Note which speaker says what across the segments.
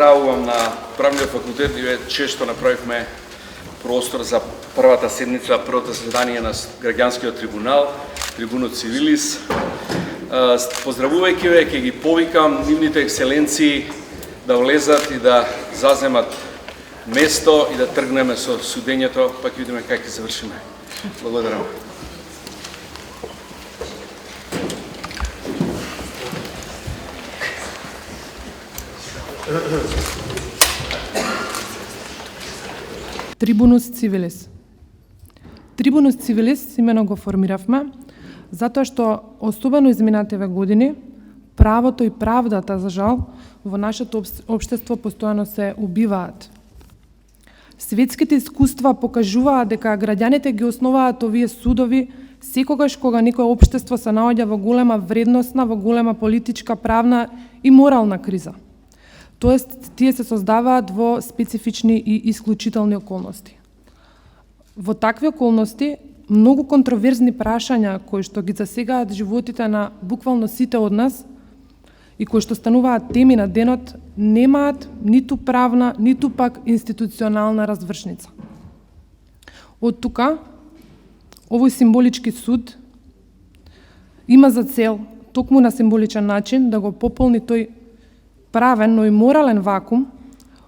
Speaker 1: поздравувам на Правниот факултет и често направивме простор за првата седница, првото заседание на Граѓанскиот трибунал, Трибунот Цивилис. Поздравувајќи ве, ќе ги повикам нивните екселенции да влезат и да заземат место и да тргнеме со судењето, па ќе видиме как ќе завршиме. Благодарам.
Speaker 2: Трибунус Цивилис. Трибунус Цивилис имено го формиравме затоа што особено изминативе години правото и правдата, за жал, во нашето општество постојано се убиваат. Светските искуства покажуваат дека граѓаните ги основаат овие судови секогаш кога некое општество се наоѓа во голема вредносна, во голема политичка, правна и морална криза. Тоест, тие се создаваат во специфични и исклучителни околности. Во такви околности, многу контроверзни прашања кои што ги засегаат животите на буквално сите од нас и кои што стануваат теми на денот, немаат ниту правна, ниту пак институционална развршница. Од тука, овој символички суд има за цел, токму на символичен начин, да го пополни тој правен, но и морален вакуум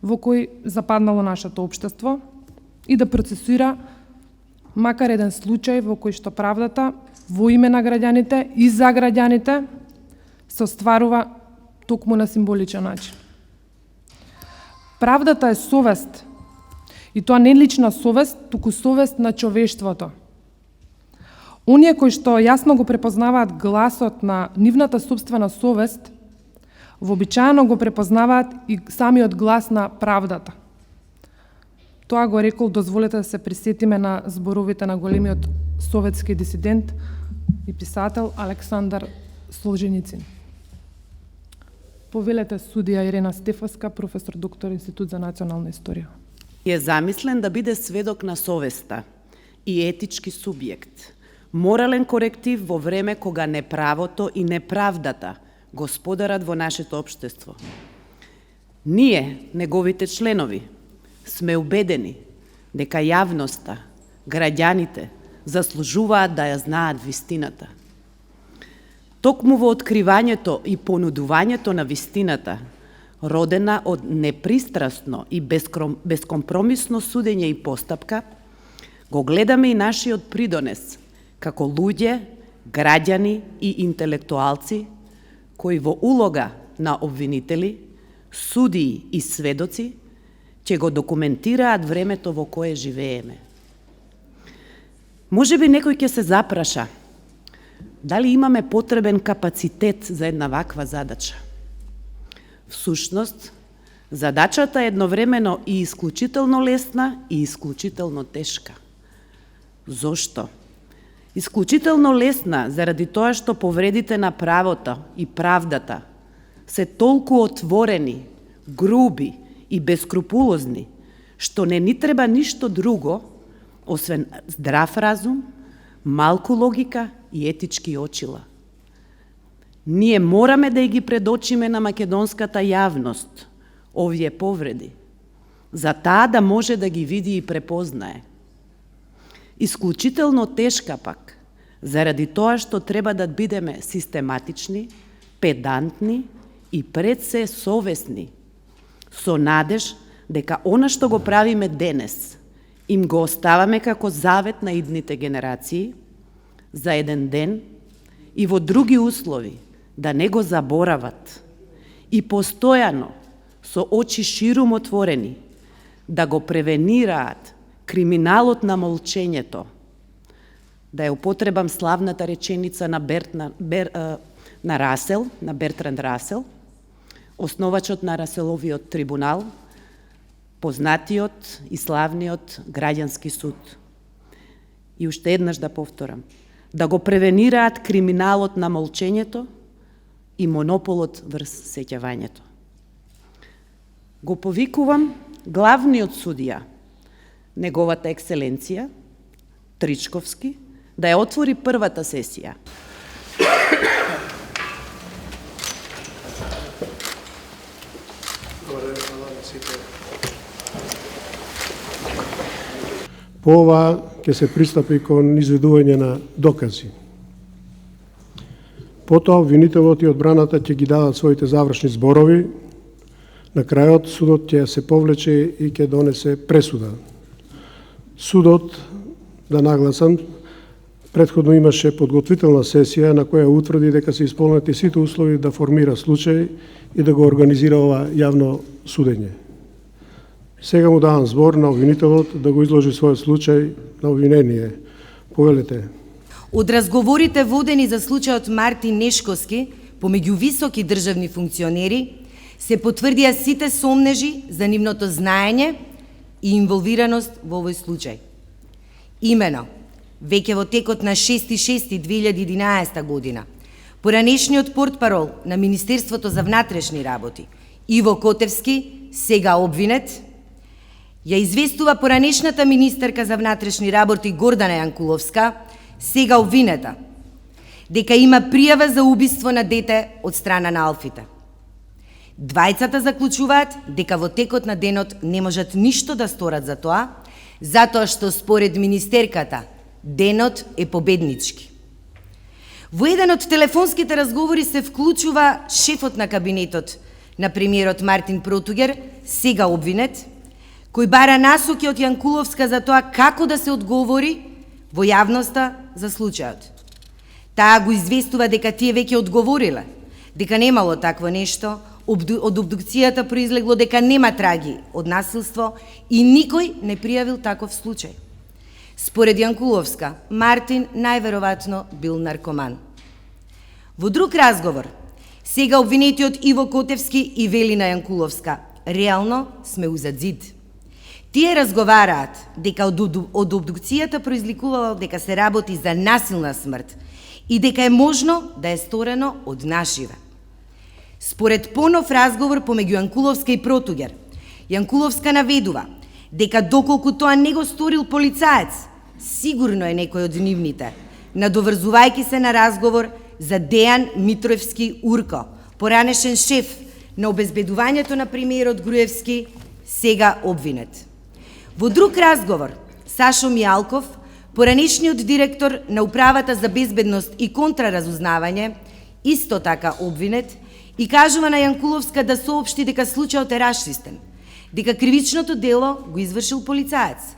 Speaker 2: во кој западнало нашето општество и да процесуира макар еден случај во кој што правдата во име на граѓаните и за граѓаните се остварува токму на символичен начин. Правдата е совест, и тоа не лична совест, туку совест на човештвото. Оние кои што јасно го препознаваат гласот на нивната собствена совест, вообичаено го препознаваат и самиот глас на правдата. Тоа го рекол, дозволете да се присетиме на зборовите на големиот советски дисидент и писател Александар Солженицин. Повелете судија Ирена Стефовска, професор доктор Институт за национална историја.
Speaker 3: Е замислен да биде сведок на совеста и етички субјект, морален коректив во време кога неправото и неправдата господарат во нашето општество. Ние, неговите членови, сме убедени дека јавноста, граѓаните, заслужуваат да ја знаат вистината. Токму во откривањето и понудувањето на вистината, родена од непристрасно и бескомпромисно судење и постапка, го гледаме и нашиот придонес како луѓе, граѓани и интелектуалци кои во улога на обвинители, судии и сведоци ќе го документираат времето во кое живееме. Можеби некој ќе се запраша дали имаме потребен капацитет за една ваква задача. Всушност, задачата е едновремено и исклучително лесна и исклучително тешка. Зошто? Исклучително лесна заради тоа што повредите на правото и правдата се толку отворени, груби и бескрупулозни, што не ни треба ништо друго, освен здрав разум, малку логика и етички очила. Ние мораме да ги предочиме на македонската јавност овие повреди, за таа да може да ги види и препознае. Исклучително тешка пак, заради тоа што треба да бидеме систематични, педантни и пред се совесни, со надеж дека она што го правиме денес, им го оставаме како завет на идните генерации, за еден ден и во други услови да не го заборават и постојано со очи ширум отворени да го превенираат криминалот на молчењето. Да ја употребам славната реченица на Бертранд Расел, основачот на Раселовиот трибунал, познатиот и славниот граѓански суд. И уште еднаш да повторам, да го превенираат криминалот на молчењето и монополот врз сеќавањето. Го повикувам главниот судија, неговата екселенција, Тричковски, да ја отвори првата сесија.
Speaker 1: Добре, сите.
Speaker 4: По ова ќе се пристапи кон изведување на докази. Потоа обвинителот и одбраната ќе ги дадат своите завршни зборови. На крајот судот ќе се повлече и ќе донесе пресуда. Судот, да нагласам, претходно имаше подготвителна сесија на која утврди дека се исполнети сите услови да формира случај и да го организира ова јавно судење. Сега му давам збор на обвинителот да го изложи својот случај на обвинение. Повелете.
Speaker 5: Од разговорите водени за случајот Мартин Нешковски помеѓу високи државни функционери се потврдија сите сомнежи за нивното знаење и инволвираност во овој случај. Имено, веќе во текот на 6.6.2011 година, поранешниот портпарол на Министерството за внатрешни работи, Иво Котевски, сега обвинет, ја известува поранешната министерка за внатрешни работи Гордана Јанкуловска, сега обвинета, дека има пријава за убиство на дете од страна на Алфите. Двајцата заклучуваат дека во текот на денот не можат ништо да сторат за тоа, затоа што според министерката денот е победнички. Во еден од телефонските разговори се вклучува шефот на кабинетот на премиерот Мартин Протугер, сега обвинет, кој бара насоки од Јанкуловска за тоа како да се одговори во јавноста за случајот. Таа го известува дека тие веќе одговориле, дека немало такво нешто, од обдукцијата произлегло дека нема траги од насилство и никој не пријавил таков случај. Според Јанкуловска, Мартин најверојатно бил наркоман. Во друг разговор, сега обвинетиот Иво Котевски и Велина Јанкуловска, реално сме узад зид. Тие разговараат дека од обдукцијата произликувало дека се работи за насилна смрт и дека е можно да е сторено од наживе. Според понов разговор помеѓу Јанкуловска и Протугер, Јанкуловска наведува дека доколку тоа не го сторил полицаец, сигурно е некој од нивните, надоврзувајќи се на разговор за Дејан Митровски Урко, поранешен шеф на обезбедувањето на премиерот Груевски, сега обвинет. Во друг разговор, Сашо Мијалков, поранешниот директор на Управата за безбедност и контраразузнавање, исто така обвинет, и кажува на Јанкуловска да соопшти дека случајот е расчистен, дека кривичното дело го извршил полицаец.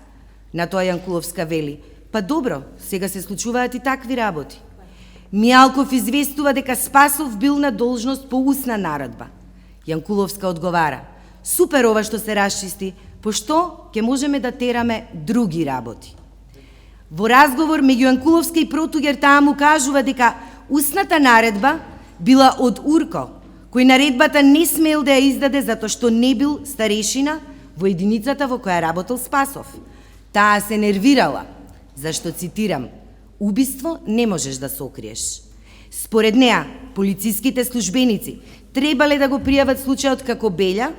Speaker 5: На тоа Јанкуловска вели: па добро, сега се случуваат и такви работи. Мијалков известува дека Спасов бил на должност по усна наредба. Јанкуловска одговара: супер ова што се расчисти, пошто ќе можеме да тераме други работи. Во разговор меѓу Јанкуловска и Протугер таа му кажува дека усната наредба била од Урко, кој наредбата не смел да ја издаде затоа што не бил старешина во единицата во која работел Спасов. Таа се нервирала, зашто, цитирам, убиство не можеш да сокриеш. Според неа, полициските службеници требале да го пријават случајот како белја,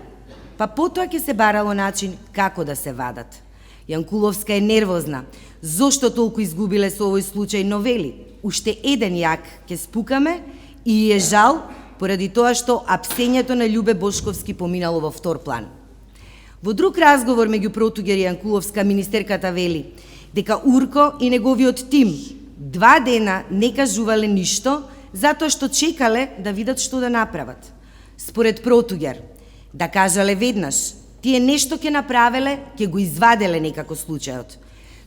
Speaker 5: па потоа ќе се барало начин како да се вадат. Јанкуловска е нервозна, зошто толку изгубиле со овој случај, но вели: уште еден јак ќе спукаме и е жал поради тоа што апсењето на Љубе Бошковски поминало во втор план. Во друг разговор меѓу Протугер и Јанкуловска, министерката вели дека Урко и неговиот тим 2 дена не кажувале ништо, затоа што чекале да видат што да направат. Според Протугер, да кажале веднаш, тие нешто ќе направеле, ќе го изваделе некако случајот.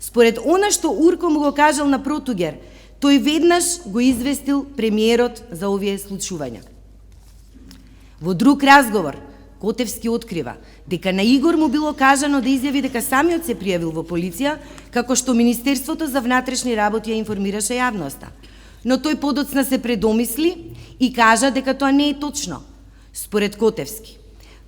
Speaker 5: Според она што Урко му го кажал на Протугер, тој веднаш го известил премиерот за овие случувања. Во друг разговор, Котевски открива дека на Игор му било кажано да изјави дека самиот се пријавил во полиција, како што Министерството за внатрешни работи ја информираше јавноста. Но тој подоцна се предомисли и кажа дека тоа не е точно. Според Котевски,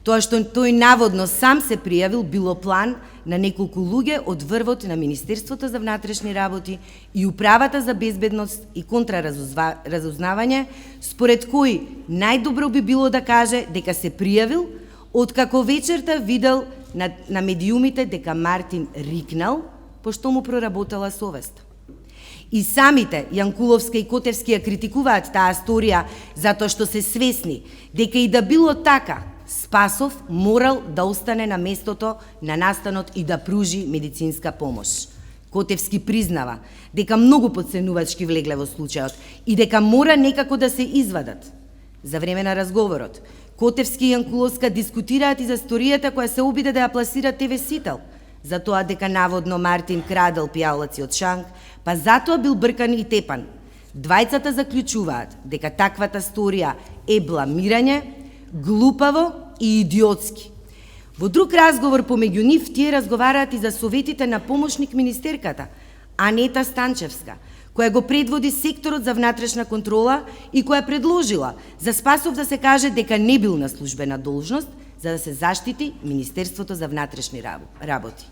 Speaker 5: тоа што тој наводно сам се пријавил било план на неколку луѓе од врвот на Министерството за внатрешни работи и Управата за безбедност и контраразузнавање, според кој најдобро би било да каже дека се пријавил, откако вечерта видел на медиумите дека Мартин рикнал, пошто му проработала совест. И самите Јанкуловска и Котевски ја критикуваат таа сторија затоа што се свесни дека и да било така, Спасов морал да остане на местото на настанот и да пружи медицинска помош. Котевски признава дека многу потценувачки влегле во случајот и дека мора некако да се извадат. За време на разговорот, Котевски и Јанкуловска дискутираат и за сторијата која се обиде да ја пласира ТВ Сител, за тоа дека наводно Мартин крадел пијалаци од шанк, па затоа бил бркан и тепан. Двајцата заклучуваат дека таквата сторија е бламирање, глупаво и идиотски. Во друг разговор помеѓу нив тие разговараат и за советите на помошник министерката, Анета Станчевска, која го предводи секторот за внатрешна контрола и која предложила за Спасов да се каже дека не бил на службена должност, за да се заштити Министерството за внатрешни работи.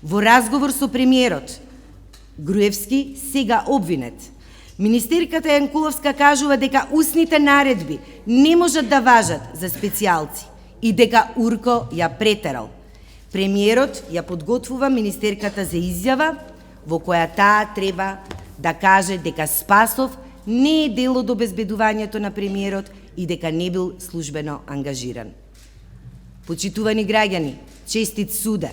Speaker 5: Во разговор со премиерот Груевски, сега обвинет, министерката Јанкуловска кажува дека устните наредби не можат да важат за специјалци и дека Урко ја претерал. Премиерот ја подготвува министерката за изјава во која таа треба да каже дека Спасов не е дел од обезбедувањето на премиерот и дека не бил службено ангажиран. Почитувани граѓани, честит суде,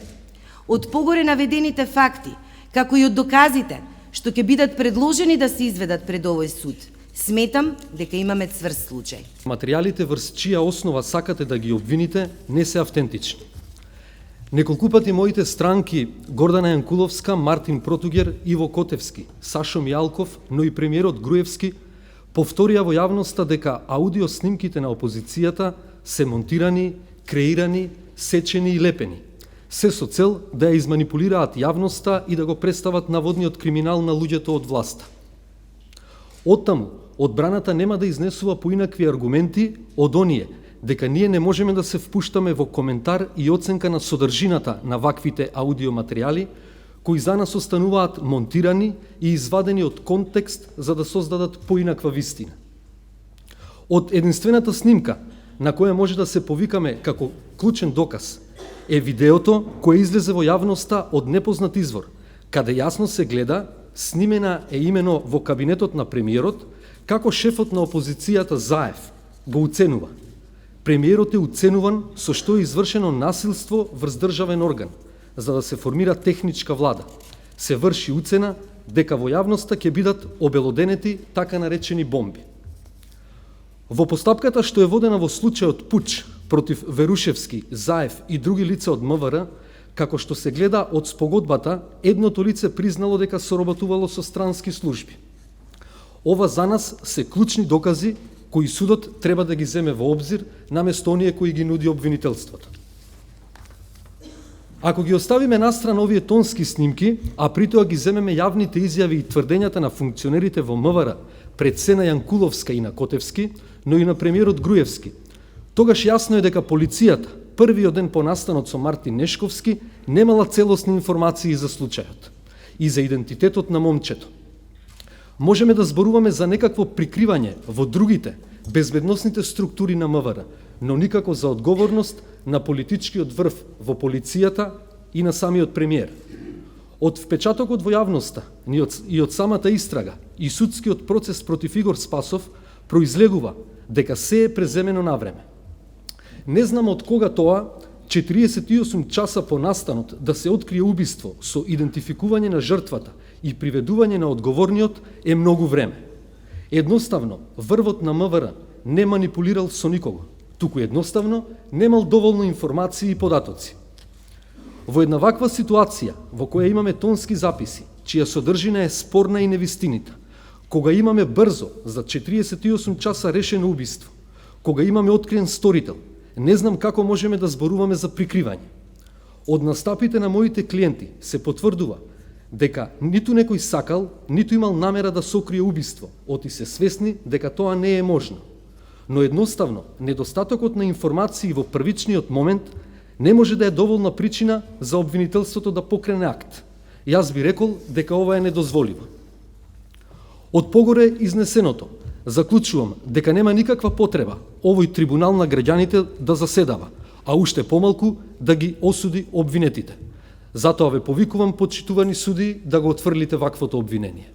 Speaker 5: од погоре наведените факти, како и од доказите што ќе бидат предложени да се изведат пред овој суд, сметам дека имаме цврст случај.
Speaker 6: Материјалите врз чија основа сакате да ги обвините не се автентични. Неколку пати моите странки Гордана Јанкуловска, Мартин Протугер, Иво Котевски, Сашо Мијалков, но и премиерот Груевски повторија во јавноста дека аудио снимките на опозицијата се монтирани, креирани, сечени и лепени, се со цел да ја изманипулираат јавноста и да го представат наводниот криминал на луѓето од власта. Оттаму, одбраната нема да изнесува поинакви аргументи од оние дека ние не можеме да се впуштаме во коментар и оценка на содржината на ваквите аудиоматеријали, кои за нас остануваат монтирани и извадени од контекст за да создадат поинаква вистина. Од единствената снимка на која може да се повикаме како клучен доказ е видеото кое излезе во јавноста од непознат извор, каде јасно се гледа, снимена е имено во кабинетот на премиерот, како шефот на опозицијата Заев го уценува. Премиерот е уценуван со што е извршено насилство врз државен орган, за да се формира техничка влада. Се врши уцена дека во јавноста ќе бидат обелоденети така наречени бомби. Во постапката што е водена во случајот пуч против Верушевски, Заев и други лица од МВР, како што се гледа од спогодбата, едното лице признало дека соработувало со странски служби. Ова за нас се клучни докази кои судот треба да ги земе во обзир наместо оние кои ги нуди обвинителството. Ако ги оставиме настрана овие тонски снимки, а притоа ги земеме јавните изјави и тврдењата на функционерите во МВР пред се на Јанкуловска и на Котевски, но и на премиерот Груевски, тогаш јасно е дека полицијата, првиот ден по настанот со Мартин Нешковски, немала целосни информации за случајот и за идентитетот на момчето. Можеме да зборуваме за некакво прикривање во другите, безбедносните структури на МВР, но никако за одговорност на политичкиот врв во полицијата и на самиот премиер. Од впечатокот во јавноста и од самата истрага и судскиот процес против Игор Спасов произлегува дека се е преземено на време. Не знам од кога тоа 48 часа по настанот да се открие убиство со идентификување на жртвата и приведување на одговорниот е многу време. Едноставно, врвот на МВР не манипулирал со никого, туку едноставно немал доволно информации и податоци. Во една ваква ситуација, во која имаме тонски записи, чија содржина е спорна и невистинита, кога имаме брзо, за 48 часа решено убиство, кога имаме откриен сторител, не знам како можеме да зборуваме за прикривање. Од настапите на моите клиенти се потврдува дека ниту некој сакал, ниту имал намера да сокрие убиство, оти се свесни дека тоа не е можно. Но едноставно, недостатокот на информации во првичниот момент не може да е доволна причина за обвинителството да покрене акт. Јас би рекол дека ова е недозволиво. Од погоре изнесеното, заклучувам дека нема никаква потреба овој трибунал на граѓаните да заседава, а уште помалку да ги осуди обвинетите. Затоа ве повикувам, почитувани суди, да го отфрлите ваквото обвинение.